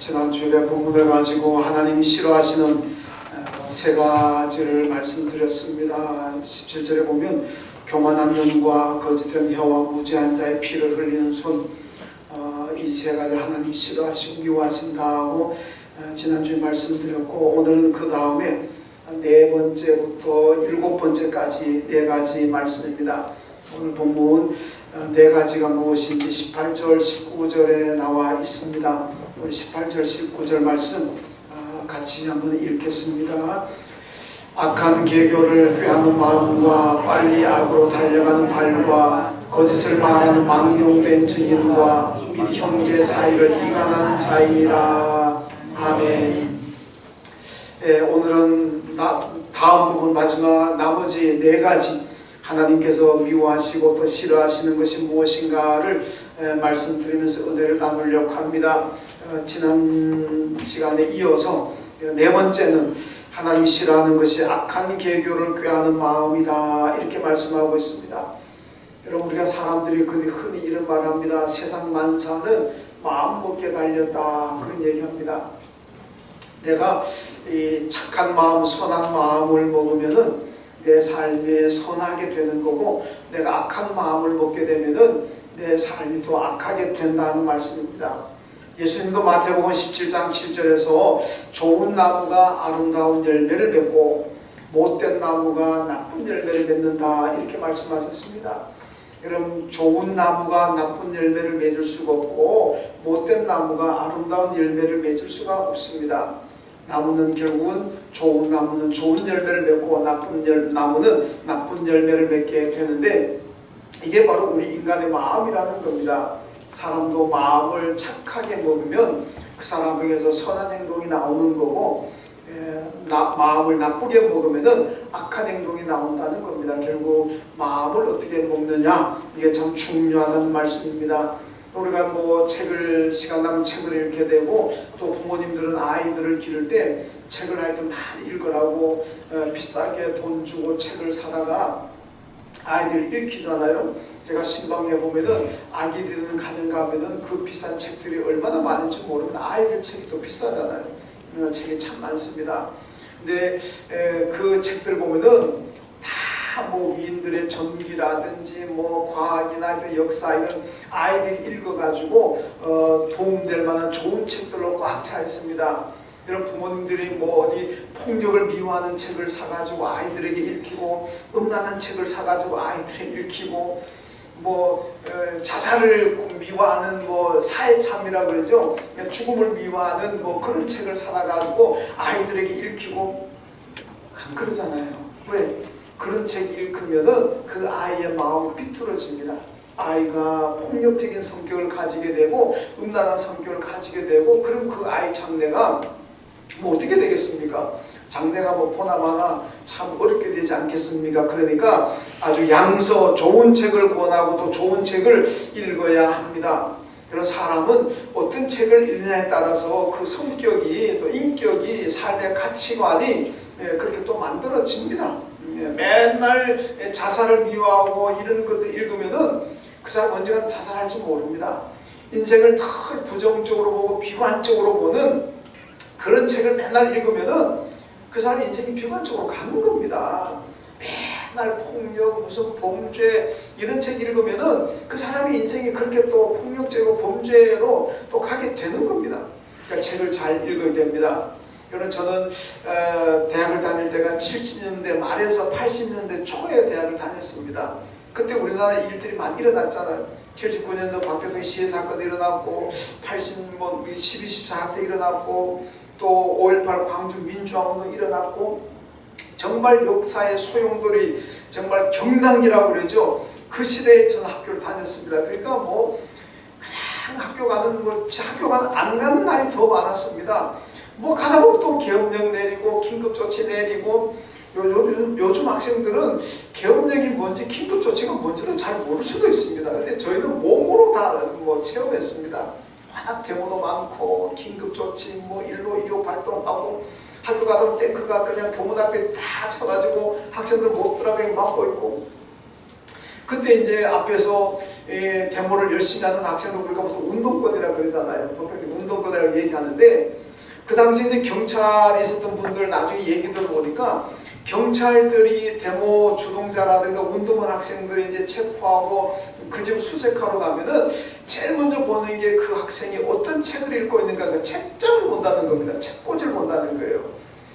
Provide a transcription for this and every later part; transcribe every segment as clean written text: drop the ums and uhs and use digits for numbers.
지난 주일에 본문을 가지고 하나님이 싫어하시는 세 가지를 말씀드렸습니다. 17절에 보면 교만한 눈과 거짓된 혀와 무죄한 자의 피를 흘리는 손, 이 세 가지를 하나님이 싫어하시고 미워하신다고 지난주에 말씀드렸고, 오늘은 그 다음에 네 번째부터 일곱 번째까지 네 가지 말씀입니다. 오늘 본문 네 가지가 무엇인지 18절, 19절에 나와 있습니다. 우리 18절, 19절 말씀 같이 한번 읽겠습니다. 악한 계교를 꾀하는 마음과 빨리 악으로 달려가는 발과 거짓을 말하는 망령된 증인과 및 형제 사이를 이간하는 자이라. 아멘. 오늘은 다음 부분 마지막 나머지 네 가지 하나님께서 미워하시고 또 싫어하시는 것이 무엇인가를 말씀드리면서 은혜를 나누려고 합니다. 지난 시간에 이어서 네 번째는 하나님이 싫어하는 것이 악한 계교를 꾀하는 마음이다, 이렇게 말씀하고 있습니다. 여러분, 우리가 사람들이 흔히 이런 말을 합니다. 세상 만사는 마음먹기에 달렸다, 그런 얘기합니다. 내가 이 착한 마음, 선한 마음을 먹으면은 내 삶에 선하게 되는 거고, 내가 악한 마음을 먹게 되면은 내 삶이 또 악하게 된다는 말씀입니다. 예수님도 마태복음 17장 7절에서 좋은 나무가 아름다운 열매를 맺고 못된 나무가 나쁜 열매를 맺는다, 이렇게 말씀하셨습니다. 여러분, 좋은 나무가 나쁜 열매를 맺을 수가 없고 못된 나무가 아름다운 열매를 맺을 수가 없습니다. 나무는 결국은 좋은 나무는 좋은 열매를 맺고 나쁜 나무는 나쁜 열매를 맺게 되는데, 이게 바로 우리 인간의 마음이라는 겁니다. 사람도 마음을 착하게 먹으면 그 사람에게서 선한 행동이 나오는 거고, 마음을 나쁘게 먹으면 악한 행동이 나온다는 겁니다. 결국 마음을 어떻게 먹느냐, 이게 참 중요하다는 말씀입니다. 우리가 시간 나면 책을 읽게 되고, 또 부모님들은 아이들을 기를 때 책을 하여튼 많이 읽으라고 비싸게 돈 주고 책을 사다가 아이들을 읽히잖아요. 제가 신방에 보면은 아기들이 있는 가정 가면은 그 비싼 책들이 얼마나 많은지 모르면 아이들 책이 또 비싸잖아요. 책이 참 많습니다. 근데 그 책들 보면은 다 위인들의 전기라든지 과학이나 역사 이런 아이들이 읽어가지고 도움될 만한 좋은 책들로 꽉 차 있습니다. 이런 부모님들이 어디 폭력을 미워하는 책을 사가지고 아이들에게 읽히고, 음란한 책을 사가지고 아이들에게 읽히고, 자살을 미워하는 사회참이라 그러죠. 죽음을 미워하는 그런 책을 사가지고 아이들에게 읽히고, 안 그러잖아요. 왜? 그런 책 읽으면은 그 아이의 마음이 삐뚤어집니다. 아이가 폭력적인 성격을 가지게 되고 음란한 성격을 가지게 되고, 그럼 그 아이 장래가 어떻게 되겠습니까? 장래가 보나마나 참 어렵게 되지 않겠습니까? 그러니까 아주 양서 좋은 책을 권하고 또 좋은 책을 읽어야 합니다. 그런 사람은 어떤 책을 읽느냐에 따라서 그 성격이 또 인격이 삶의 가치관이 그렇게 또 만들어집니다. 맨날 자살을 미워하고 이런 것들 읽으면은 그 사람 언젠가 자살할지 모릅니다. 인생을 더 부정적으로 보고 비관적으로 보는 그런 책을 맨날 읽으면은 그 사람 인생이 비관적으로 가는 겁니다. 맨날 폭력, 무슨 범죄 이런 책 읽으면은 그 사람의 인생이 그렇게 또 폭력적이고 범죄로 또 가게 되는 겁니다. 그러니까 책을 잘 읽어야 됩니다. 여러분, 저는 대학을 다닐 때가 70년대 말에서 80년대 초에 대학을 다녔습니다. 그때 우리나라에 일들이 많이 일어났잖아요. 79년도 박대통령 시해 사건이 일어났고, 12, 14 학대 일어났고, 또 5.18 광주 민주화운동 일어났고, 정말 역사의 소용돌이, 정말 경당이라고 그러죠. 그 시대에 저는 학교를 다녔습니다. 그러니까 그냥 학교 안 가는 날이 더 많았습니다. 가다 보면 또 계엄령 내리고 긴급조치 내리고, 요즘 학생들은 계엄령이 뭔지 긴급조치가 뭔지도 잘 모를 수도 있습니다. 근데 저희는 몸으로 다 체험했습니다. 워낙 데모도 많고 긴급조치 일로 2호 발동하고, 학교 가다 탱크가 그냥 교문 앞에 딱 서가지고 학생들 못 들어가게 막고 있고, 그때 이제 앞에서 데모를 열심히 하는 학생들 우리가 보통 운동권이라 그러잖아요. 보통 운동권이라고 얘기하는데, 그 당시에 이제 경찰에 있었던 분들 나중에 얘기 들어보니까 경찰들이 데모 주동자라든가 운동원 학생들이 이제 체포하고 그 집 수색하러 가면은 제일 먼저 보는 게 그 학생이 어떤 책을 읽고 있는가, 그 책장을 본다는 겁니다. 책꽂이를 본다는 거예요.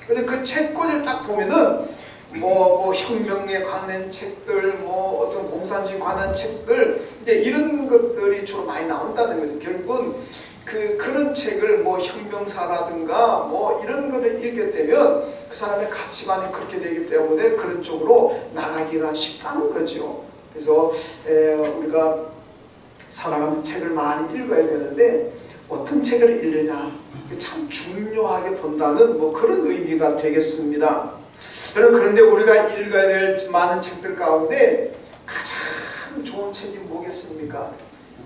그래서 그 책꽂이를 딱 보면은 뭐 혁명에 관한 책들, 뭐 어떤 공산주의 관한 책들, 이제 이런 것들이 주로 많이 나온다는 거죠. 결국은 그런 책을 뭐 혁명사라든가 뭐 이런 것을 읽게 되면 그 사람의 가치관이 그렇게 되기 때문에 그런 쪽으로 나가기가 쉽다는 거죠. 그래서 우리가 살아가면서 책을 많이 읽어야 되는데 어떤 책을 읽느냐 참 중요하게 본다는 뭐 그런 의미가 되겠습니다. 여러분, 그런데 우리가 읽어야 될 많은 책들 가운데 가장 좋은 책이 뭐겠습니까?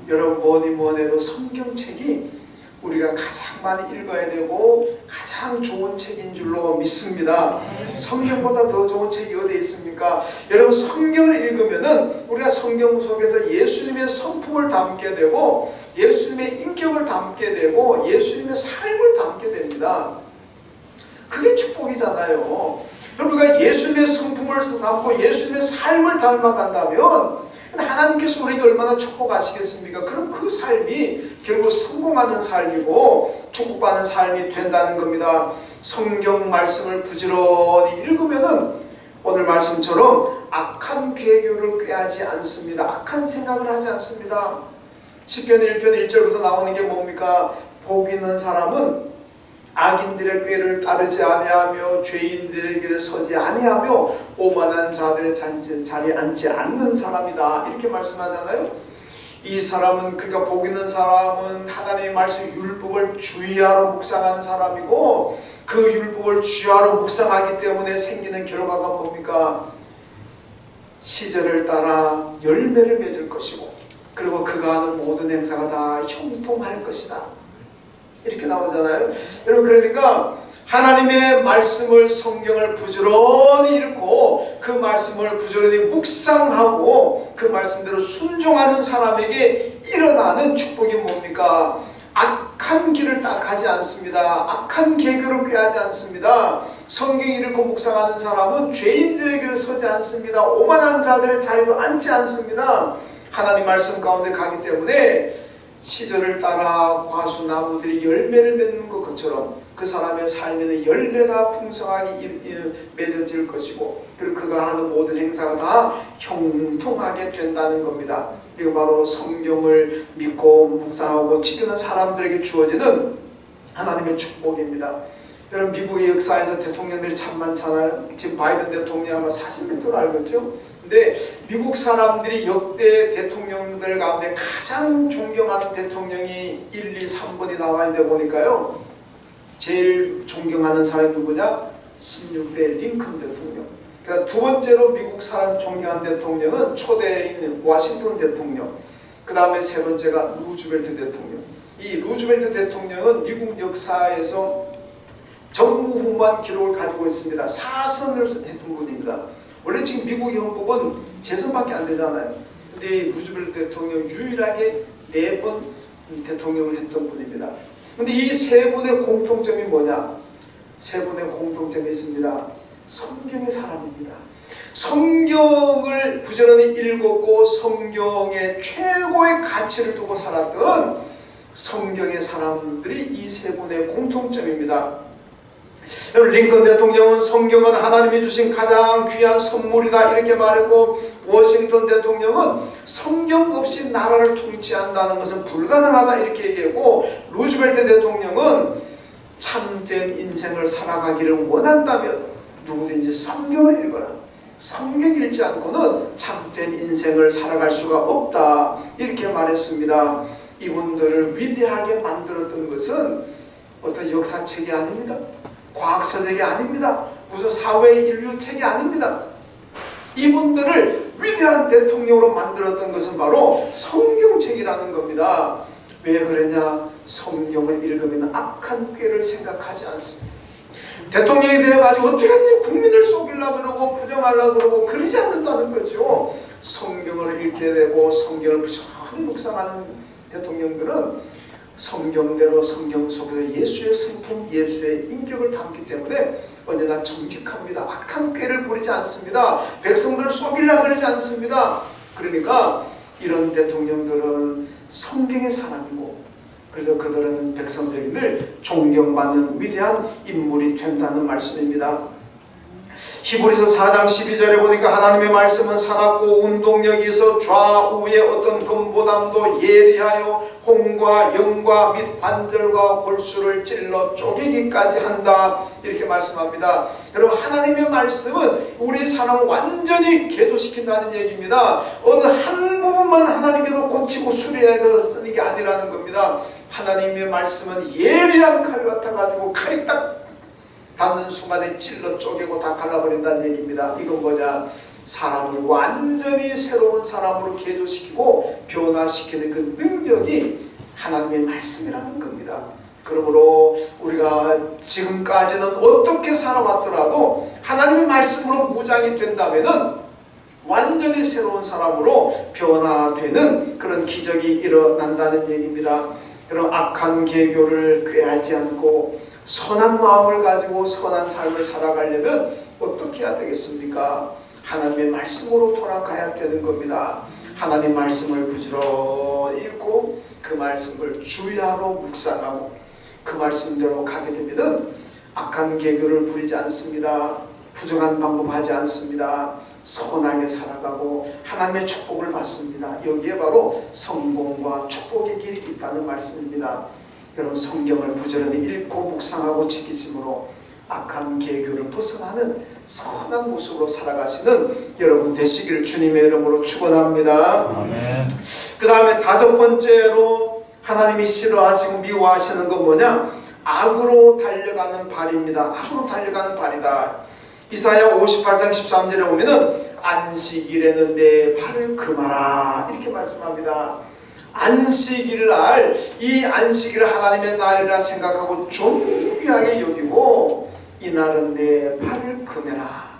여러분, 뭐니 해도 성경책이 우리가 가장 많이 읽어야 되고 가장 좋은 책인 줄로 믿습니다. 성경보다 더 좋은 책이 어디 있습니까? 여러분, 성경을 읽으면은 우리가 성경 속에서 예수님의 성품을 담게 되고 예수님의 인격을 담게 되고 예수님의 삶을 담게 됩니다. 그게 축복이잖아요. 우리가 예수님의 성품을 담고 예수님의 삶을 닮아간다면 하나님께서 우리에게 얼마나 축복하시겠습니까? 그럼 그 삶이 결국 성공하는 삶이고 축복받는 삶이 된다는 겁니다. 성경 말씀을 부지런히 읽으면은 오늘 말씀처럼 악한 계교를 꾀하지 않습니다. 악한 생각을 하지 않습니다. 시편 1편 1절부터 나오는 게 뭡니까? 복 있는 사람은 악인들의 꾀를 따르지 아니하며 죄인들의 길에 서지 아니하며 오만한 자들의 자리에 앉지 않는 사람이다, 이렇게 말씀하잖아요. 이 사람은, 그러니까 복 있는 사람은 하나님의 말씀 율법을 주의하러 묵상하는 사람이고 그 율법을 주의하러 묵상하기 때문에 생기는 결과가 뭡니까? 시절을 따라 열매를 맺을 것이고 그리고 그가 하는 모든 행사가 다 형통할 것이다, 이렇게 나오잖아요. 여러분, 그러니까 하나님의 말씀을, 성경을 부지런히 읽고 그 말씀을 부지런히 묵상하고 그 말씀대로 순종하는 사람에게 일어나는 축복이 뭡니까? 악한 길을 가지 않습니다. 악한 계교를 꾀하지 않습니다. 성경 읽고 묵상하는 사람은 죄인들의 길에 서지 않습니다. 오만한 자들의 자리도 앉지 않습니다. 하나님 말씀 가운데 가기 때문에 시절을 따라 과수나무들이 열매를 맺는 것처럼 그 사람의 삶에는 열매가 풍성하게 맺어질 것이고 그리고 그가 하는 모든 행사가 다 형통하게 된다는 겁니다. 이거 바로 성경을 믿고 묵상하고 지키는 사람들에게 주어지는 하나님의 축복입니다. 여러분, 미국의 역사에서 대통령들이 참 많잖아요. 지금 바이든 대통령 아마 40m로 알겠죠? 근데 미국 사람들이 역대 대통령들 가운데 가장 존경하는 대통령이 1, 2, 3번이 나와 있는데 보니까요, 제일 존경하는 사람이 누구냐? 16대 링컨 대통령. 그러니까 두 번째로 미국 사람 존경하는 대통령은 초대인 워싱턴 대통령. 그 다음에 세 번째가 루즈벨트 대통령. 이 루즈벨트 대통령은 미국 역사에서 전무후무한 기록을 가지고 있습니다. 4선을 했던 분입니다. 원래 지금 미국 헌법은 재선밖에 안 되잖아요. 근데 루즈벨트 대통령 유일하게 4번 대통령을 했던 분입니다. 근데 이 세 분의 공통점이 뭐냐? 세 분의 공통점이 있습니다. 성경의 사람입니다. 성경을 부지런히 읽었고 성경의 최고의 가치를 두고 살았던 성경의 사람들이 이 세 분의 공통점입니다. 링컨 대통령은 성경은 하나님이 주신 가장 귀한 선물이다, 이렇게 말했고, 워싱턴 대통령은 성경 없이 나라를 통치한다는 것은 불가능하다, 이렇게 얘기했고, 루즈벨트 대통령은 참된 인생을 살아가기를 원한다면 누구든지 성경을 읽어라. 성경 읽지 않고는 참된 인생을 살아갈 수가 없다, 이렇게 말했습니다. 이분들을 위대하게 만들었던 것은 어떤 역사책이 아닙니다. 과학서적이 아닙니다. 무슨 사회인류책이 아닙니다. 이분들을 위대한 대통령으로 만들었던 것은 바로 성경책이라는 겁니다. 왜 그러냐? 성경을 읽으면 악한 꾀를 생각하지 않습니다. 대통령이 되어가지고 어떻게 하든지 국민을 속이려고 그러고 부정하려고 그러고 그러지 않는다는 거죠. 성경을 읽게 되고 성경을 부지런히 묵상하는 대통령들은 성경대로 성경 속에서 예수의 성품, 예수의 인격을 담기 때문에 언제나 정직합니다. 악한 꾀를 부리지 않습니다. 백성들을 속이려고 그러지 않습니다. 그러니까 이런 대통령들은 성경의 사람이고, 그래서 그들은 백성들이 늘 존경받는 위대한 인물이 된다는 말씀입니다. 히브리서 4장 12절에 보니까 하나님의 말씀은 살았고 운동력이 있어 좌우의 어떤 금보담도 예리하여 홍과 영과 및 관절과 골수를 찔러 쪼개기까지 한다, 이렇게 말씀합니다. 여러분, 하나님의 말씀은 우리 사람을 완전히 개조시킨다는 얘기입니다. 어느 한 부분만 하나님께서 고치고 수리해서 쓰는 게 아니라는 겁니다. 하나님의 말씀은 예리한 칼 같아가지고 칼이 딱 닿는 순간에 찔러 쪼개고 다 갈라버린다는 얘기입니다. 이건 뭐냐? 사람을 완전히 새로운 사람으로 개조시키고 변화시키는 그 능력이 하나님의 말씀이라는 겁니다. 그러므로 우리가 지금까지는 어떻게 살아왔더라도 하나님의 말씀으로 무장이 된다면은 완전히 새로운 사람으로 변화되는 그런 기적이 일어난다는 얘기입니다. 여러분, 악한 계교를 꾀하지 않고 선한 마음을 가지고 선한 삶을 살아가려면 어떻게 해야 되겠습니까? 하나님의 말씀으로 돌아가야 되는 겁니다. 하나님 말씀을 부지런히 읽고 그 말씀을 주야로 묵상하고 그 말씀대로 가게 되면 악한 계교를 부리지 않습니다. 부정한 방법하지 않습니다. 선하게 살아가고 하나님의 축복을 받습니다. 여기에 바로 성공과 축복의 길이 있다는 말씀입니다. 여러분, 성경을 부지런히 읽고 묵상하고 지키심으로 악한 계교를 벗어나는 선한 모습으로 살아가시는 여러분 되시기를 주님의 이름으로 축원합니다. 아멘. 그 다음에 다섯 번째로 하나님이 싫어하시고 미워하시는 건 뭐냐? 악으로 달려가는 발입니다. 악으로 달려가는 발이다. 이사야 58장 13절에 보면은 안식일에는 내 발을 금하라, 이렇게 말씀합니다. 안식일을 날, 이 안식일을 하나님의 날이라 생각하고 존귀하게 여기고 이 날은 내 발을 금해라.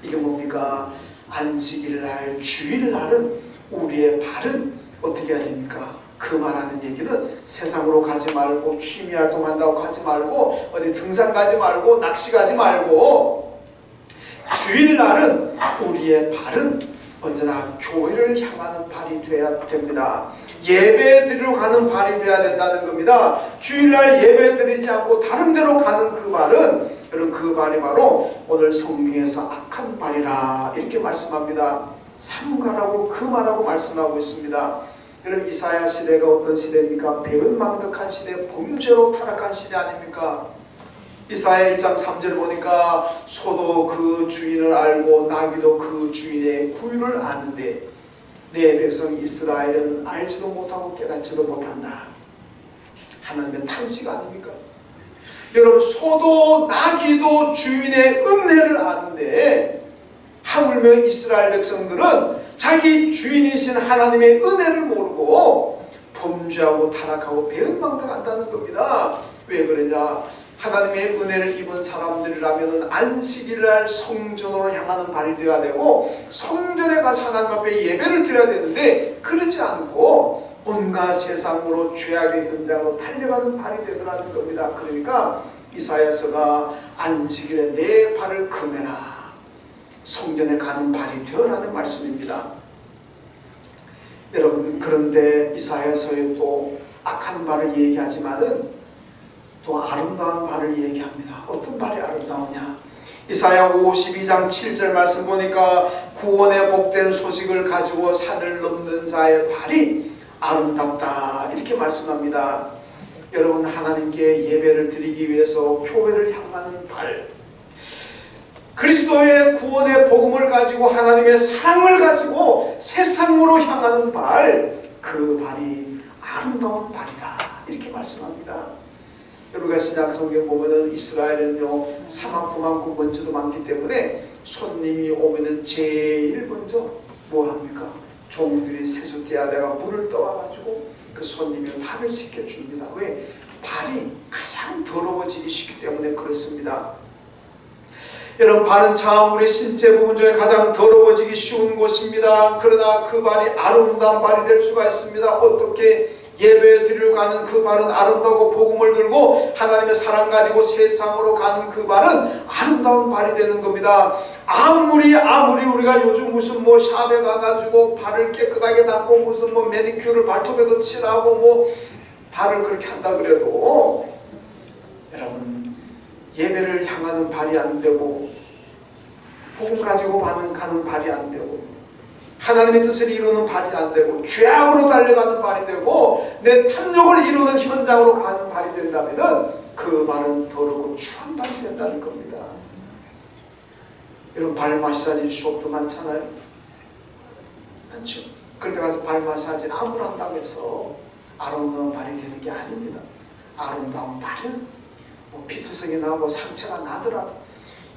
이게 뭡니까? 안식일 날, 주일 날은 우리의 발은 어떻게 해야 됩니까? 금하라는 얘기는 세상으로 가지 말고 취미활동한다고 가지 말고 어디 등산 가지 말고 낚시 가지 말고 주일 날은 우리의 발은 언제나 교회를 향하는 발이 되어야 됩니다. 예배 드리러 가는 발이 되어야 된다는 겁니다. 주일날 예배 드리지 않고 다른 데로 가는 그 발은, 여러분, 그 발이 바로 오늘 성경에서 악한 발이라, 이렇게 말씀합니다. 삼가라고 금하라고 말씀하고 있습니다. 여러분, 이사야 시대가 어떤 시대입니까? 배은망덕한 시대, 범죄로 타락한 시대 아닙니까? 이사야 1장 3절 보니까 소도 그 주인을 알고 나귀도 그 주인의 구유를 아는데 내 백성 이스라엘은 알지도 못하고 깨닫지도 못한다. 하나님의 탄식 아닙니까? 여러분, 소도 나귀도 주인의 은혜를 아는데 하물며 이스라엘 백성들은 자기 주인이신 하나님의 은혜를 모르고 범죄하고 타락하고 배은망덕한다는 겁니다. 왜 그러냐? 하나님의 은혜를 입은 사람들이라면 안식일날 성전으로 향하는 발이 되어야 되고 성전에 가서 하나님 앞에 예배를 드려야 되는데 그러지 않고 온갖 세상으로 죄악의 현장으로 달려가는 발이 되더라는 겁니다. 그러니까 이사야서가 안식일에 내 발을 금해라, 성전에 가는 발이 되어라는 말씀입니다. 여러분, 그런데 이사야서에 또 악한 발을 얘기하지만은 또 아름다운 발을 얘기합니다. 어떤 발이 아름다우냐? 이사야 52장 7절 말씀 보니까 구원의 복된 소식을 가지고 산을 넘는 자의 발이 아름답다, 이렇게 말씀합니다. 여러분, 하나님께 예배를 드리기 위해서 교회를 향하는 발, 그리스도의 구원의 복음을 가지고 하나님의 사랑을 가지고 세상으로 향하는 발, 그 발이 아름다운 발이다, 이렇게 말씀합니다. 우리가 신약 성경 보면은 이스라엘은요 사막구만큼 먼지도 많기 때문에 손님이 오면은 제일 먼저 뭐 합니까? 종들이 세숫대야대가 물을 떠와가지고 그 손님의 발을 씻겨줍니다. 왜? 발이 가장 더러워지기 쉽기 때문에 그렇습니다. 여러분, 발은 참 우리 신체 부분 중에 가장 더러워지기 쉬운 곳입니다. 그러나 그 발이 아름다운 발이 될 수가 있습니다. 어떻게? 예배 드리러 가는 그 발은 아름다고 복음을 들고 하나님의 사랑 가지고 세상으로 가는 그 발은 아름다운 발이 되는 겁니다. 아무리 우리가 요즘 무슨 뭐 샵에 가가지고 발을 깨끗하게 닦고 무슨 뭐 매니큐어를 발톱에도 칠하고 뭐 발을 그렇게 한다 그래도 여러분 예배를 향하는 발이 안 되고 복음 가지고 가는 발이 안 되고 하나님의 뜻을 이루는 발이 안 되고 죄악으로 달려가는 발이 되고 내 탐욕을 이루는 현장으로 가는 발이 된다면 그 발은 더럽고 추한 발이 된다는 겁니다. 여러분 발 마사지 수업도 많잖아요. 많죠. 그런데 가서 발 마사지 아무나 한다고 해서 아름다운 발이 되는 게 아닙니다. 아름다운 발은 뭐 피투성이 나고 상처가 나더라도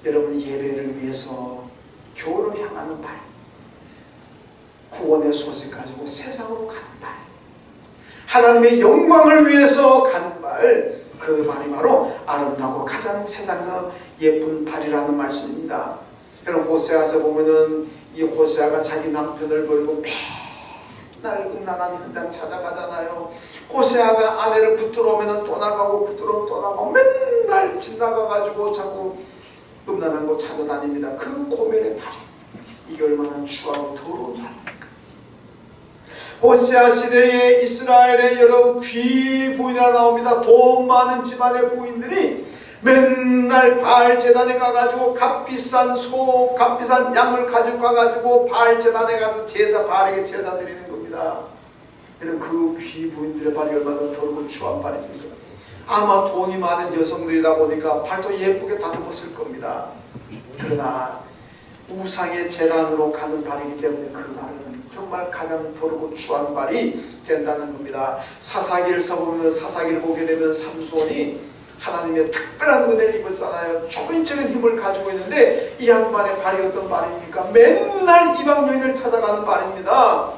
여러분 예배를 위해서 교회로 향하는 발, 구원의 소식 가지고 세상으로 가는 발, 하나님의 영광을 위해서 가는 발, 그 발이 바로 아름다고 가장 세상에서 예쁜 발이라는 말씀입니다. 여러분 호세아서 보면은 이 호세아가 자기 남편을 버리고 맨날 음란한 현장 찾아가잖아요. 호세아가 아내를 붙들어 오면은 또 나가고 붙들어 또 나가고 맨날 집 나가가지고 자꾸 음란한 곳 찾아다닙니다. 그 고멜의 발, 이게 얼마나 추하고 더러운 발입니까? 호세아 시대에 이스라엘의 여러 귀 부인이 나옵니다. 돈 많은 집안의 부인들이 맨날 바알 제단에 가가지고 값비싼 소, 값비싼 양을 가지고 가가지고 바알 제단에 가서 바알에게 제사 드리는 겁니다. 이런 그 귀 부인들의 발이 얼마나 더럽고 추한 발입니까? 아마 돈이 많은 여성들이다 보니까 발도 예쁘게 다듬었을 겁니다. 그러나 우상의 제단으로 가는 발이기 때문에 그 발은 정말 가장 더럽고 추한 발이 된다는 겁니다. 사사기를 써보면 사사기를 보게 되면 삼손이 하나님의 특별한 은혜를 입었잖아요. 초인적인 힘을 가지고 있는데 이 양반의 발이 어떤 발입니까? 맨날 이방 여인을 찾아가는 발입니다.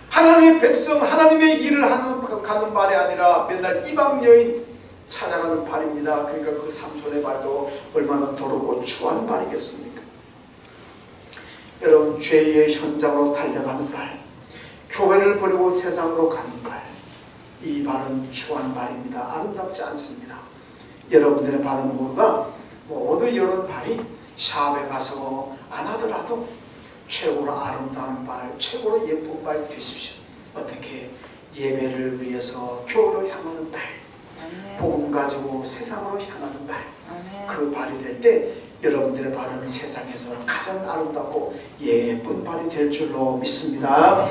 하나님의 백성, 하나님의 일을 가는 발이 아니라 맨날 이방 여인 찾아가는 발입니다. 그러니까 그 삼손의 발도 얼마나 더럽고 추한 발이겠습니까? 여러분 죄의 현장으로 달려가는 발, 교회를 버리고 세상으로 가는 발, 이 발은 추한 발입니다. 아름답지 않습니다. 여러분들의 발은 뭐가 모두 이런 발이 샵에 가서 안 하더라도 최고로 아름다운 발, 최고로 예쁜 발 되십시오. 어떻게? 예배를 위해서 교회로 향하는 발, 복음 가지고 세상으로 향하는 발, 그 발이 될 때 여러분들의 발은 세상에서 가장 아름답고 예쁜 발이 될 줄로 믿습니다.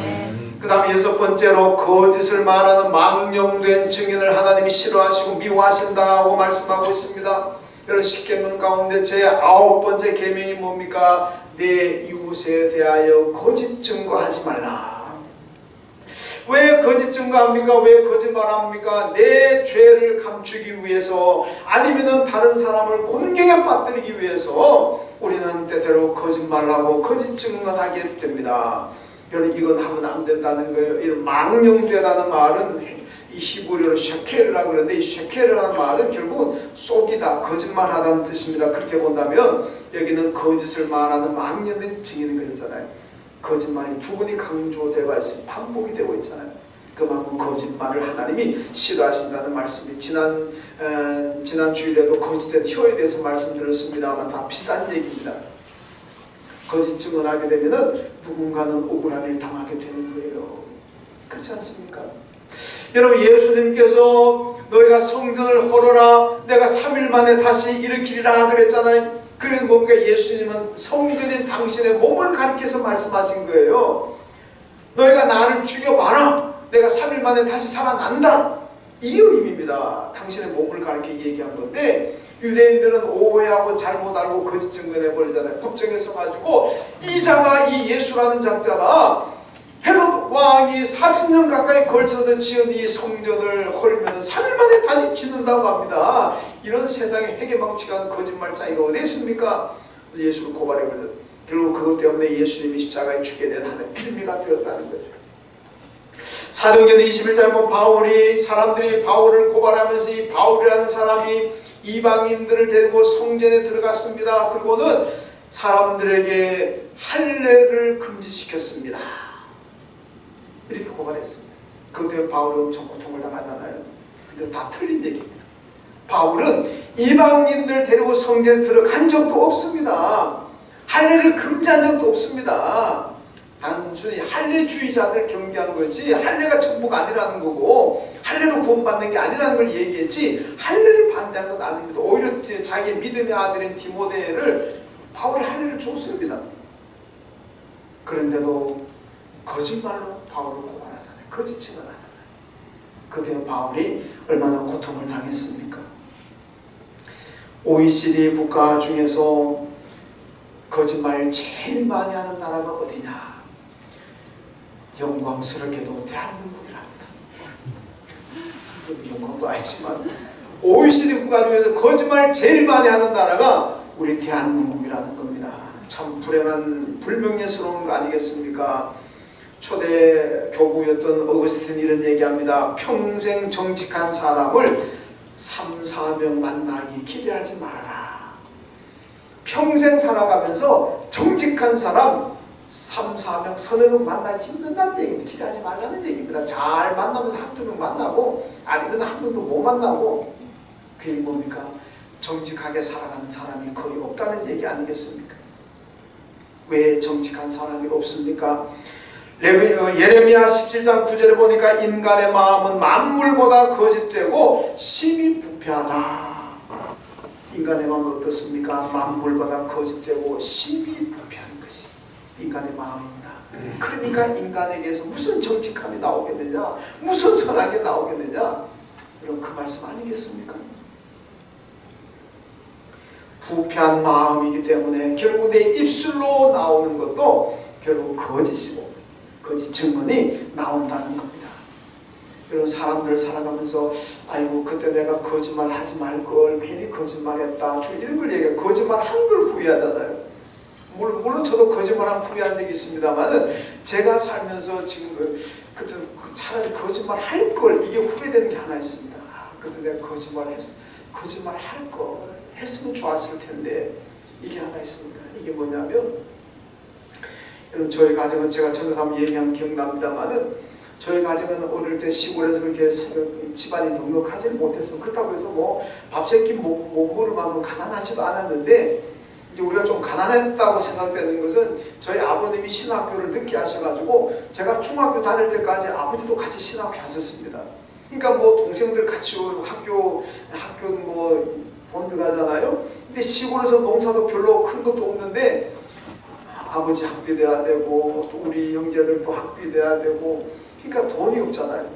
그 다음 여섯 번째로 거짓을 말하는 망령된 증인을 하나님이 싫어하시고 미워하신다고 말씀하고 있습니다. 여러분 십계명 가운데 제 9번째 계명이 뭡니까? 내 이웃에 대하여 거짓 증거하지 말라. 왜 거짓 증거합니까? 왜 거짓말합니까? 내 죄를 감추기 위해서 아니면은 다른 사람을 곤경에 빠뜨리기 위해서 우리는 때때로 거짓말하고 거짓 증언하게 됩니다. 여러분 이건 하면 안 된다는 거예요. 이런 망령되다는 말은 이 히브리어로 쉐켈이라고 그러는데 이 쉐켈이라는 말은 결국은 속이다, 거짓말하다는 뜻입니다. 그렇게 본다면 여기는 거짓을 말하는 망령된 증인을 그랬잖아요. 거짓말이 두 번이 강조되어 있습니다. 반복이 되고 있잖아요. 그만큼 거짓말을 하나님이 싫어하신다는 말씀이 지난 주일에도 거짓된 혀에 대해서 말씀드렸습니다만 다 비슷한 얘기입니다. 거짓 증언하게 되면은 누군가는 억울한 일 당하게 되는 거예요. 그렇지 않습니까? 여러분 예수님께서 너희가 성전을 헐어라 내가 3일 만에 다시 일으키리라 그랬잖아요. 그래서 뭔가 예수님은 성전인 당신의 몸을 가리켜서 말씀하신 거예요. 너희가 나를 죽여봐라 내가 3일 만에 다시 살아난다, 이 의미입니다. 당신의 몸을 가리켜 얘기한 건데 유대인들은 오해하고 잘못 알고 거짓 증언해버리잖아요. 법정에 서가지고 이 자가, 이 예수라는 작자가 헤롯 왕이 40년 가까이 걸쳐서 지은 이 성전을 헐면 3일 만에 다시 짓는다고 합니다. 이런 세상에 회개망측한 거짓말짜기가 어디 있습니까? 예수를 고발해버렸어요. 결국 그것 때문에 예수님이 십자가에 죽게 된 하나의 빌미가 되었다는 거죠. 사도행전 21장 보면 사람들이 바울을 고발하면서 이 바울이라는 사람이 이방인들을 데리고 성전에 들어갔습니다. 그리고는 사람들에게 할례를 금지시켰습니다. 이렇게 고발했습니다. 그때 바울이 엄청 고통을 당하잖아요. 근데 다 틀린 얘기입니다. 바울은 이방인들 데리고 성전에 들어간 적도 없습니다. 할례를 금지한 적도 없습니다. 단순히 할례주의자들 경계하는 거지 할례가 전부가 아니라는 거고 할례로 구원받는 게 아니라는 걸 얘기했지 할례를 반대한 건 아닙니다. 오히려 자기 믿음의 아들인 디모데를 바울이 할례를 줬습니다. 그런데도 거짓말로 바울을 고발하잖아요. 거짓 증언하잖아요. 그때 바울이 얼마나 고통을 당했습니까? OECD 국가 중에서 거짓말을 제일 많이 하는 나라가 어디냐? 영광스럽게도 대한민국이랍니다. 영광도 아니지만 OECD 국가 중에서 거짓말 제일 많이 하는 나라가 우리 대한민국이라는 겁니다. 참 불행한 불명예스러운 거 아니겠습니까? 초대 교부였던 어거스틴이 이런 얘기합니다. 평생 정직한 사람을 3, 4명 만나기 기대하지 말아라. 평생 살아가면서 정직한 사람 3, 4명, 서너 명 만나기 힘든다는 얘기입니다. 기대하지 말라는 얘기입니다. 잘 만나면 한두 명 만나고 아니면 한 명도 못 만나고 그게 뭡니까? 정직하게 살아가는 사람이 거의 없다는 얘기 아니겠습니까? 왜 정직한 사람이 없습니까? 예레미야 17장 9절에 보니까 인간의 마음은 만물보다 거짓되고 심히 부패하다. 인간의 마음은 어떻습니까? 만물보다 거짓되고 심히 부패한 것이 인간의 마음입니다. 그러니까 인간에게서 무슨 정직함이 나오겠느냐? 무슨 선한 게 나오겠느냐? 이런 그 말씀 아니겠습니까? 부패한 마음이기 때문에 결국 내 입술로 나오는 것도 결국 거짓이고 거짓 증언이 나온다는 겁니다. 여러분 사람들 살아가면서 아이고 그때 내가 거짓말 하지 말걸 괜히 거짓말했다 이런 걸 얘기해요. 거짓말 한 걸 후회하잖아요. 물론 저도 거짓말한 후회한 적이 있습니다만 제가 살면서 지금 그때 차라리 거짓말 할 걸 이게 후회되는 게 하나 있습니다. 그때 내가 거짓말 할 걸 했으면 좋았을 텐데 이게 하나 있습니다. 이게 뭐냐면 여러분 저희 가정은 제가 전에도 한번 얘기하면 기억납니다만은 저희 가정은 어릴 때 시골에서 그렇게 집안이 넉넉하지 못했어요. 그렇다고 해서 뭐 밥 세끼 못 먹을 만큼 가난하지도 않았는데 이제 우리가 좀 가난했다고 생각되는 것은 저희 아버님이 신학교를 늦게 하셔가지고 제가 중학교 다닐 때까지 아버지도 같이 신학교 하셨습니다. 그러니까 뭐 동생들 같이 학교 뭐 본드 가잖아요. 근데 시골에서 농사도 별로 큰 것도 없는데 아버지 학비 돼야 되고 또 우리 형제들도 학비 돼야 되고 그러니까 돈이 없잖아요.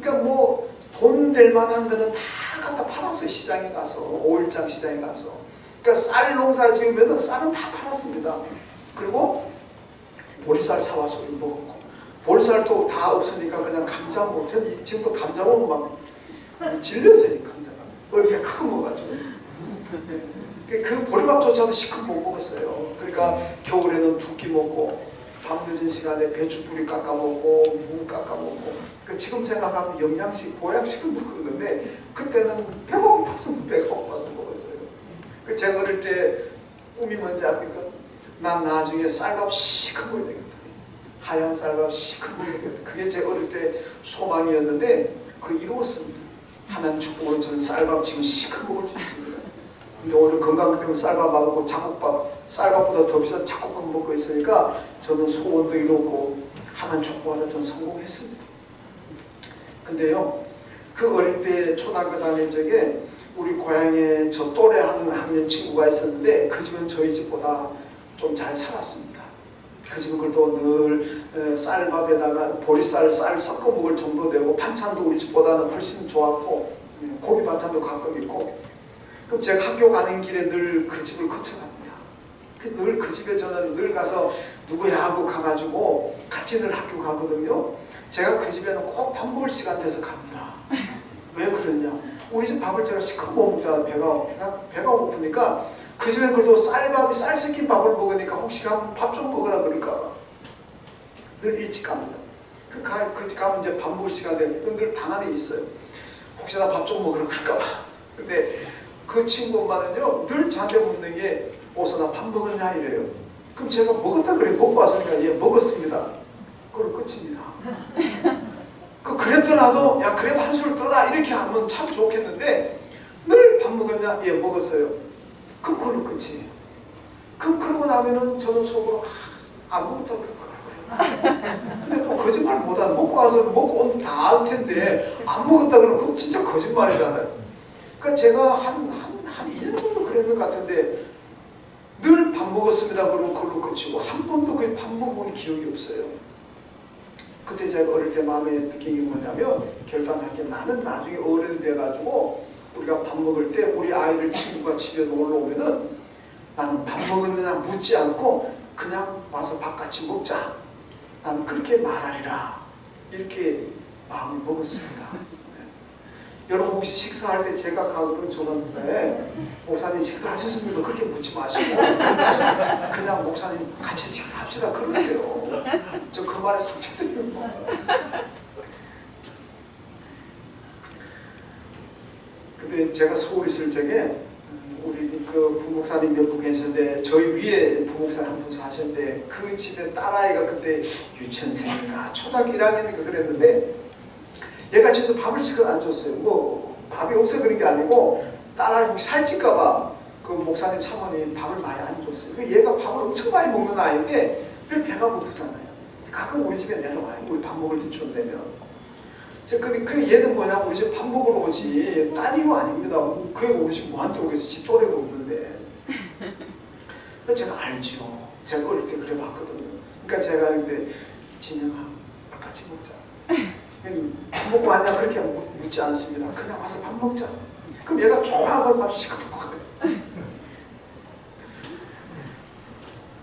그러니까 뭐 돈 될 만한 거는 다 갖다 팔았어요. 시장에 가서 5일장 시장에 가서 그러니까 쌀 농사 지으면 쌀은 다 팔았습니다. 그리고 보리쌀 사와서 먹었고 보리쌀도 다 없으니까 그냥 감자 먹고 전 지금도 감자 먹으면 막 질렸어요. 감자가 이렇게 크게 먹어가지고 그 보리밥조차도 시큼 못 먹었어요. 그러니까 겨울에는 두 끼 먹고 밤 늦은 시간에 배추 뿌리 깎아 먹고 무 깎아 먹고 지금 생각하면 영양식, 보양식을 먹었는데 그때는 배가 고파서 먹었어요. 제가 어릴 때 꿈이 뭔지 압니까? 난 나중에 쌀밥 시큼 먹어야 되겠다. 하얀 쌀밥 시큼 먹어야 되겠다. 그게 제 어릴 때 소망이었는데 그걸 이루었습니다. 하나님 축복으로 저는 쌀밥 지금 시큼 먹을 수 있습니다. 근데 오늘 건강 때문에 쌀밥하고 잡곡밥, 쌀밥보다 더 비싼 잡곡밥 먹고 있으니까 저는 소원도 이루었고 하나님 축복하다 저는 성공했습니다. 근데요, 그 어릴 때 초등학교 다닐 적에 우리 고향에 저 또래 하는 학년 친구가 있었는데 그 집은 저희 집보다 좀 잘 살았습니다. 그 집은 그래도 늘 쌀밥에다가 보리쌀 쌀 섞어 먹을 정도 되고 반찬도 우리 집보다는 훨씬 좋았고 고기 반찬도 가끔 있고 그럼 제가 학교 가는 길에 늘 그 집을 거쳐갑니다. 늘 그 집에 저는 늘 가서 누구야 하고 가가지고 같이 늘 학교 가거든요. 제가 그 집에는 꼭 밥 먹을 시간 돼서 갑니다. 왜 그러냐? 우리 집 밥을 제가 시커 먹자 배가 고프니까 그 집에 그래도 쌀밥이 쌀 섞인 밥을 먹으니까 혹시 가면 밥 좀 먹으라 그럴까봐 늘 일찍 갑니다. 그 집 가면 이제 밥 먹을 시간 되니까 늘 방 안에 있어요. 혹시나 밥 좀 먹으라 그럴까봐. 근데 그 친구 엄마는요 늘 저한테 묻는 게 오서나 밥 먹었냐 이래요. 그럼 제가 먹었다 그래 먹고 왔으니까 예 먹었습니다. 그걸 끝입니다. 그랬더라도 그러나도 야 그래도 한술 떠라 이렇게 하면 참 좋겠는데 늘 밥 먹었냐? 예 먹었어요. 그럼 그걸로 끝이에요. 그러고 나면은 저는 속으로 안 먹었다고 그럴 근데 또 거짓말 못하는 먹고 와서 먹고 온 다 알 텐데 안 먹었다 그러면 그건 진짜 거짓말이잖아요. 그러니까 제가 한 2년 정도 그랬는 것 같은데 늘 밥 먹었습니다. 그러고 그걸로 끝이고 한 번도 그 밥 먹어본 기억이 없어요. 그때 제가 어릴 때 마음에 느낀 게 뭐냐면 결단한 게 나는 나중에 어른이 돼가지고 우리가 밥 먹을 때 우리 아이들 친구가 집에 놀러 오면은 나는 밥 먹었느냐 묻지 않고 그냥 와서 밥 같이 먹자. 나는 그렇게 말하리라. 이렇게 마음을 먹었습니다. 여러분 혹시 식사할 때 제가 가거든 중간에 목사님 식사하셨습니까? 그렇게 묻지 마시고 그냥 목사님 같이 식사합시다 그러세요. 저 그 말에 상처드리는 거예요. 근데 제가 서울 있을 적에 우리 그 부목사님 몇 분 계셨는데 저희 위에 부목사님 한 분 사셨는데 그 집에 딸아이가 그때 유치원생인가 초등학교 1학년인가 그랬는데 얘가 집에서 밥을 시켜 안 줬어요. 뭐 밥이 없어 그런 게 아니고 딸아이 혹시 살찔까봐 그 목사님 차원이 밥을 많이 안 줬어요. 얘가 밥을 엄청 많이 먹는 아이인데 늘 배가 고프잖아요. 가끔 우리 집에 내려와요. 우리 밥 먹을 때쯤 되면. 근데 그 얘는 뭐냐고 우리 집 밥 먹으러 오지 딸이고 아닙니다. 그 우리 집 뭐한테 오겠어. 집 또래가 없는데. 근데 제가 알죠. 제가 어릴 때 그래 봤거든요. 그러니까 제가 그때 진영아 같이 먹자. 밥 먹고 왔냐 그렇게 묻지 않습니다. 그냥 와서 밥 먹자. 그럼 얘가 좋아하는 밥 시켜놓고 가요.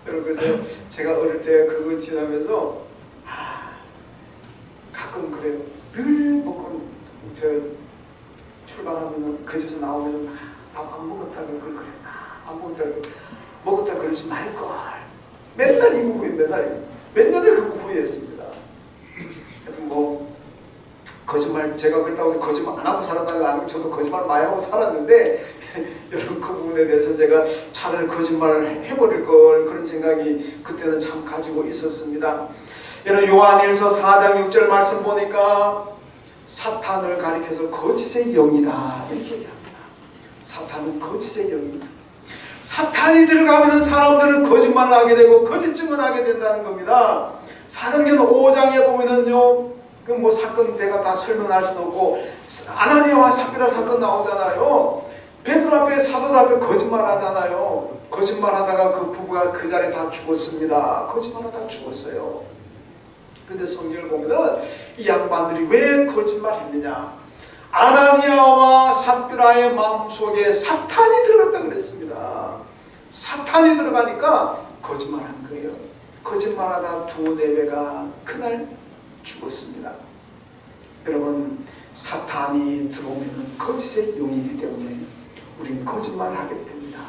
그래서 제가 어릴 때 그거 지나면서 가끔 그래요. 늘 먹고 저 출발하면 그 집에서 나오면 밥 안 먹었다고 그걸 그랬나 안 먹었다고 먹었다 그러지 말걸. 맨날 이거 후회 맨날 몇 년을 그거 후회했습니다. 하여튼 뭐 거짓말 제가 그렇다고 해서 거짓말 안 하고 살았다는 거 아니고 저도 거짓말 많이 하고 살았는데 여러분 그 부분에 대해서 제가 차라리 거짓말을 해버릴 걸 그런 생각이 그때는 참 가지고 있었습니다. 여러분 요한일서 4장 6절 말씀 보니까 사탄을 가리켜서 거짓의 영이다 이렇게 얘기합니다. 사탄은 거짓의 영입니다. 사탄이 들어가면 사람들은 거짓말을 하게 되고 거짓 증언하게 된다는 겁니다. 사도행전 5장에 보면은요 그 뭐 사건 내가 다 설명할 수도 없고 아나니아와 삽비라 사건 나오잖아요. 베드로 앞에 사도들 앞에 거짓말 하잖아요. 거짓말 하다가 그 부부가 그 자리에 다 죽었습니다. 거짓말하다가 죽었어요. 근데 성경을 보면은 이 양반들이 왜 거짓말 했느냐. 아나니아와 삽비라의 마음속에 사탄이 들어갔다 그랬습니다. 사탄이 들어가니까 거짓말한 거예요. 거짓말하다 두 내외가 그날 죽었습니다. 여러분 사탄이 들어오면 거짓의 용이기 때문에 우리는 거짓말을 하게 됩니다.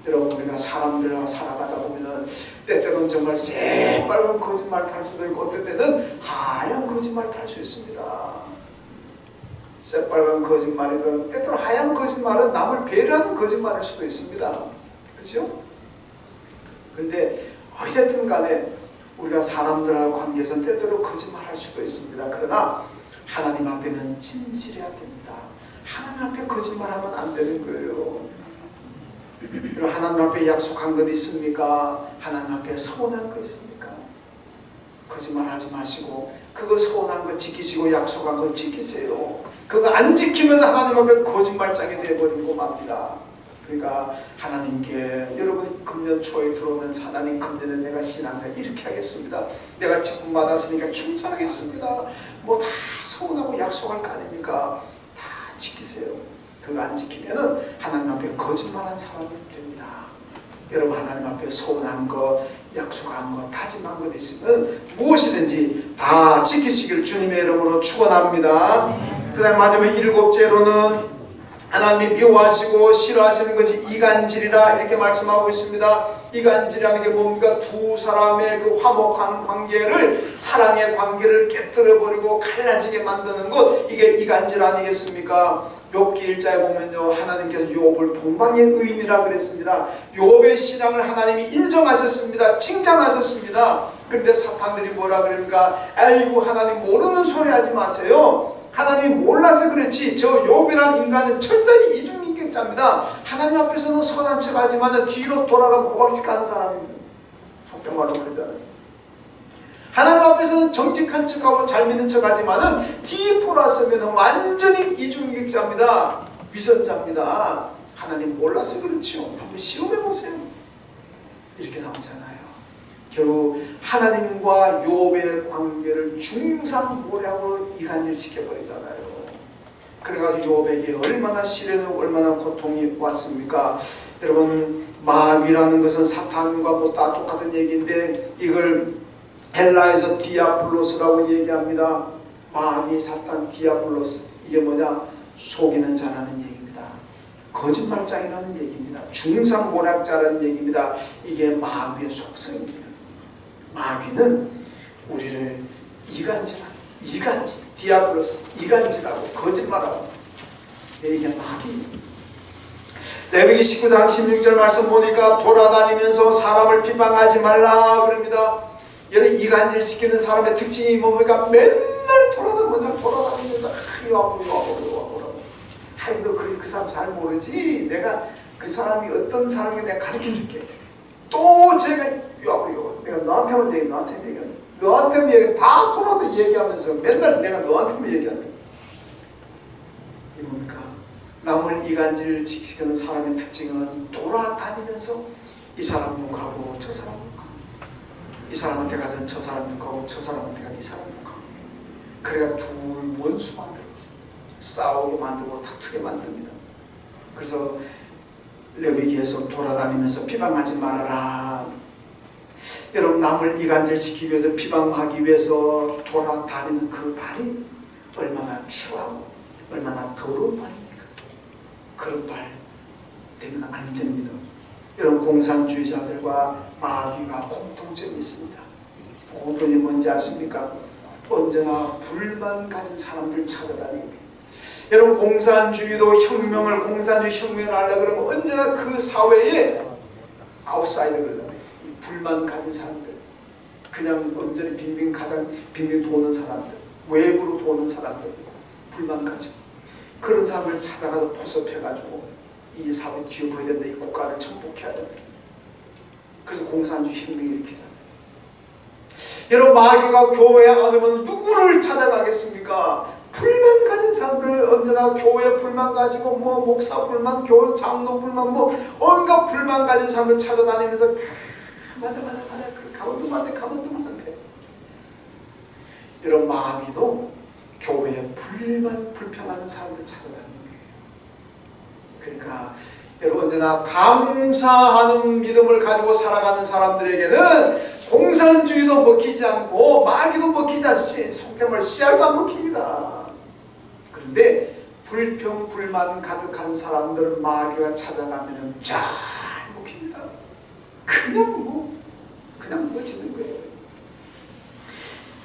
여러분 우리가 사람들과 살아가다 보면 때때로는 정말 새빨간 거짓말 탈 수도 있고 어떨 때는 하얀 거짓말 탈 수 있습니다. 새빨간 거짓말이든 때때로 하얀 거짓말은 남을 배려하는 거짓말일 수도 있습니다. 그렇죠? 그런데 어찌됐든 간에 우리가 사람들과 관계에서는 때때로 거짓말할 수도 있습니다. 그러나 하나님 앞에는 진실해야 됩니다. 하나님 앞에 거짓말하면 안 되는 거예요. 그리고 하나님 앞에 약속한 것 있습니까? 하나님 앞에 서운한 거 있습니까? 거짓말하지 마시고 그거 서운한 거 지키시고 약속한 거 지키세요. 그거 안 지키면 하나님 앞에 거짓말장이 되어버리고 맙니다. 그러니까 하나님께 여러분이 금년 초에 들어오면서 하나님 금년에 내가 신앙을 이렇게 하겠습니다. 내가 직분 받았으니까 충성하겠습니다. 뭐 다 서운하고 약속할 거 아닙니까? 다 지키세요. 그거 안 지키면은 하나님 앞에 거짓말한 사람이 됩니다. 여러분 하나님 앞에 서운한 것, 약속한 것, 다짐한 것 있으면 무엇이든지 다 지키시기를 주님의 이름으로 축원합니다. 그 다음 마지막 일곱째로는 하나님이 미워하시고 싫어하시는 것이 이간질이라 이렇게 말씀하고 있습니다. 이간질이라는 게 뭡니까? 두 사람의 그 화목한 관계를 사랑의 관계를 깨뜨려버리고 갈라지게 만드는 것 이게 이간질 아니겠습니까? 욥기 1장에 보면요 하나님께서 욥을 동방의 의인이라 그랬습니다. 욥의 신앙을 하나님이 인정하셨습니다. 칭찬하셨습니다. 그런데 사탄들이 뭐라 그럽니까? 아이고 하나님 모르는 소리 하지 마세요. 하나님 몰라서 그렇지 저 욥이라는 인간은 철저히 이중인격자입니다. 하나님 앞에서는 선한 척하지만 뒤로 돌아가면 호박씩 가는 사람입니다. 속된 말로 그러잖아요. 하나님 앞에서는 정직한 척하고 잘 믿는 척하지만 뒤에 돌아서면 완전히 이중인격자입니다. 위선자입니다. 하나님 몰라서 그렇지요. 한번 시험해보세요. 이렇게 나오잖아요. 결국 하나님과 욥의 관계를 중상모략으로 이간질시켜버리잖아요. 그래가지고 욥에게 얼마나 시련하고 얼마나 고통이 왔습니까? 여러분 마귀라는 것은 사탄과 뭐 다 똑같은 얘기인데 이걸 헬라에서 디아블로스라고 얘기합니다. 마귀, 사탄, 디아블로스 이게 뭐냐? 속이는 자라는 얘기입니다. 거짓말장이라는 얘기입니다. 중상모략자라는 얘기입니다. 이게 마귀의 속성입니다. 마귀는 우리를 이간질, 디아블로스, 이간질하고 거짓말하고 이게 마귀입니다. 레위기 19장 16절 말씀 보니까 돌아다니면서 사람을 비방하지 말라 그럽니다. 얘는 이간질 시키는 사람의 특징이 뭡니까? 맨날 돌아다니면서 이리 와보라고. 아이 너 그 사람 잘 모르지? 내가 그 사람이 어떤 사람인지 내가 가르쳐줄게. 또 제가 이거 내가 너한테만 얘기, 너한테만 얘기 다 돌아다 얘기하면서 맨날 내가 너한테만 얘기한다. 이 뭡니까? 남을 이간질 시키는 사람의 특징은 돌아다니면서 이 사람 욕하고 저 사람 욕하고 이 사람한테 가서 저 사람 욕하고 저 사람한테 가서 이 사람 욕하고 그래가 둘 원수 만들고 싸우게 만들고 다투게 만듭니다. 그래서 레위기에서 돌아다니면서 비방하지 말아라. 여러분 남을 이간질시키기 위해서 비방하기 위해서 돌아다니는 그 발이 얼마나 추하고 얼마나 더러운 발입니까? 그런 발 되면 안 됩니다. 여러분 공산주의자들과 마귀가 공통점이 있습니다. 공통점이 뭔지 아십니까? 언제나 불만 가진 사람들 찾아다닙니다. 여러분 공산주의 혁명을 하려고 그러면 언제나 그 사회에 아웃사이더거든요. 불만 가진 사람들, 그냥 언제나 빙빙 도는 사람들, 외부로 도는 사람들, 불만 가지고 그런 사람을 찾아가서 포섭해가지고 이 사회 뒤엎어야 된다, 이 국가를 정복해야 된다. 그래서 공산주의 혁명을 일으키잖아요. 여러분 마귀가 교회에 안 오면 누구를 찾아가겠습니까? 불만 가진 사람들 언제나 교회 불만 가지고 뭐 목사 불만, 교회 장로 불만, 뭐 온갖 불만 가진 사람들 찾아다니면서 맞아 가만 두면 안 돼. 이런 마귀도 교회에 불평하는 사람들 찾아다니는 거예요. 그러니까 여러분 언제나 감사하는 믿음을 가지고 살아가는 사람들에게는 공산주의도 먹히지 않고 마귀도 먹히지 않지 속된 말 씨알도 안 먹힙니다. 그런데 불평 불만 가득한 사람들은 마귀가 찾아가면 잘 먹힙니다. 그냥 먹어지는 거예요.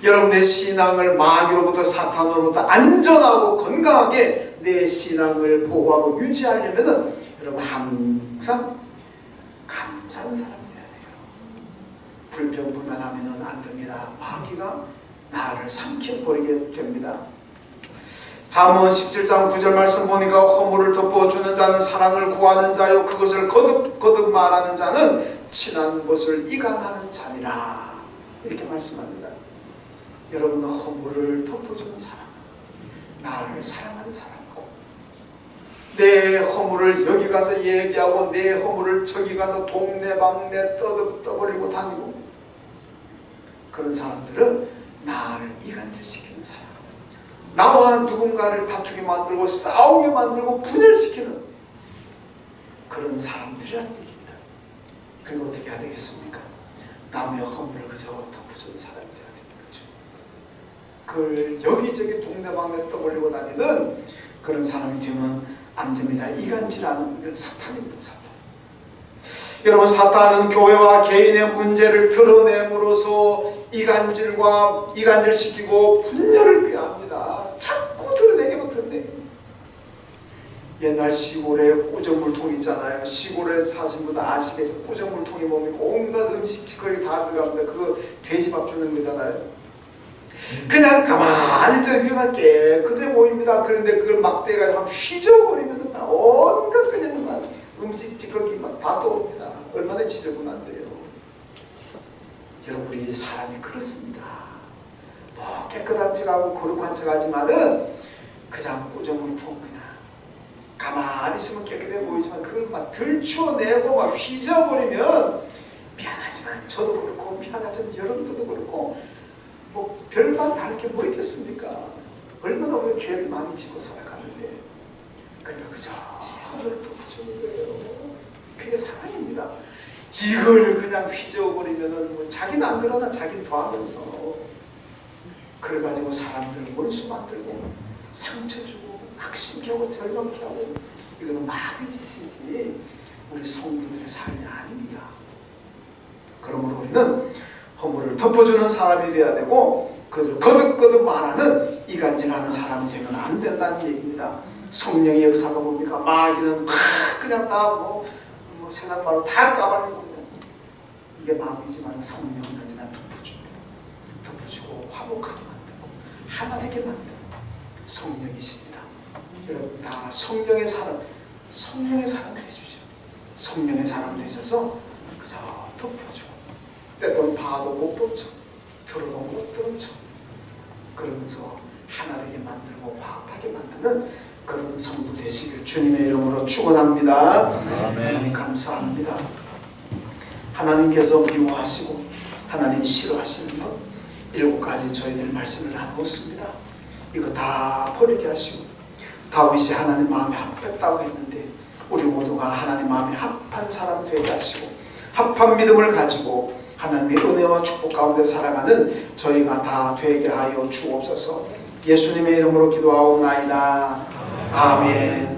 여러분의 신앙을 마귀로부터 사탄으로부터 안전하고 건강하게 내 신앙을 보호하고 유지하려면 여러분 항상 감사하는 사람이 돼야 돼요. 불평 불만하면 안 됩니다. 마귀가 나를 삼켜버리게 됩니다. 잠언 17장 9절 말씀 보니까 허물을 덮어주는 자는 사랑을 구하는 자요 그것을 거듭 말하는 자는 친한 것을 이간하는 자니라. 이렇게 말씀합니다. 여러분은 허물을 덮어주는 사람, 나를 사랑하는 사람이고 내 허물을 여기 가서 얘기하고 내 허물을 저기 가서 동네방네 떠버리고 다니고 그런 사람들은 나를 이간질시키는 사람, 나와 누군가를 다투게 만들고 싸우게 만들고 분열시키는 그런 사람들이라는 얘기입니다. 그리고 어떻게 해야 되겠습니까? 남의 허물을 그저 덮어주는 사람이 되어야 되는 거죠. 그걸 여기저기 동네방네 떠벌리고 다니는 그런 사람이 되면 안 됩니다. 이간질하는 이건 사탄입니다. 사탄. 여러분 사탄은 교회와 개인의 문제를 드러냄으로써 이간질시키고 분열을 꾀합니다. 자꾸 드러내게 못한대. 옛날 시골에 꾸정물통 있잖아요. 시골에 사신 분 아시겠죠? 꾸정물통에 보면 온갖 음식거리 다 들어갑니다. 그거 돼지밥 주는 거잖아요. 그냥 가만히 들기만 깨끗해 보입니다. 그런데 그걸 막대가 휘저어버리면 온갖 그냥 막 음식 찌꺼기 막 다 떠옵니다. 얼마나 지저분한데요. 여러분, 우리 사람이 그렇습니다. 뭐 깨끗한 척하고 거룩한 척하지만은 그냥 꾸정물통 그냥 가만히 있으면 깨끗해 보이지만 그걸 막 들추어내고 막 휘저어버리면, 미안하지만 저도 그렇고 미안하지만 여러분들도 그렇고 뭐 별반 다를 게 뭐 있겠습니까? 얼마나 우리가 죄를 많이 짓고 살아가는데, 그러니까 그저 하늘을 덮어주는 거예요. 그게 사랑입니다. 이걸 그냥 휘저어버리면은 뭐 자기는 안 그러나 자기는 더하면서 그래가지고 사람들 원수 만들고 상처 주고 낙심케 절망케 하고, 이거는 마귀 짓이지 우리 성도들의 삶이 아닙니다. 그러므로 우리는 허물을 덮어주는 사람이 돼야 되고, 그들을 거듭거듭 말하는 이간질하는 사람이 되면 안 된다는 얘기입니다. 성령의 역사가 뭡니까? 마귀는 그냥 다 뭐 세상 말로 다 까발리고, 이게 마음이지만 성령은 언제나 덮어줍니다. 덮어주고 화목하게 만들고 하나되게 만드는 성령이십니다. 여러분 다 성령의 사람 되십시오. 성령의 사람 되셔서 그저 덮어주고, 때론 봐도 못 본 척, 들어도 못 들은 척, 그러면서 하나되게 만들고 화합하게 만드는 그런 성도 되시길 주님의 이름으로 축원합니다. 하나님 감사합니다. 하나님께서 미워하시고 하나님 싫어하시는 것 7가지 저희들 말씀을 나누었습니다. 이거 다 버리게 하시고, 다윗이 하나님 마음에 합했다고 했는데 우리 모두가 하나님 마음에 합한 사람 되게 하시고, 합한 믿음을 가지고 하나님의 은혜와 축복 가운데 살아가는 저희가 다 되게 하여 주옵소서. 예수님의 이름으로 기도하옵나이다. 아멘.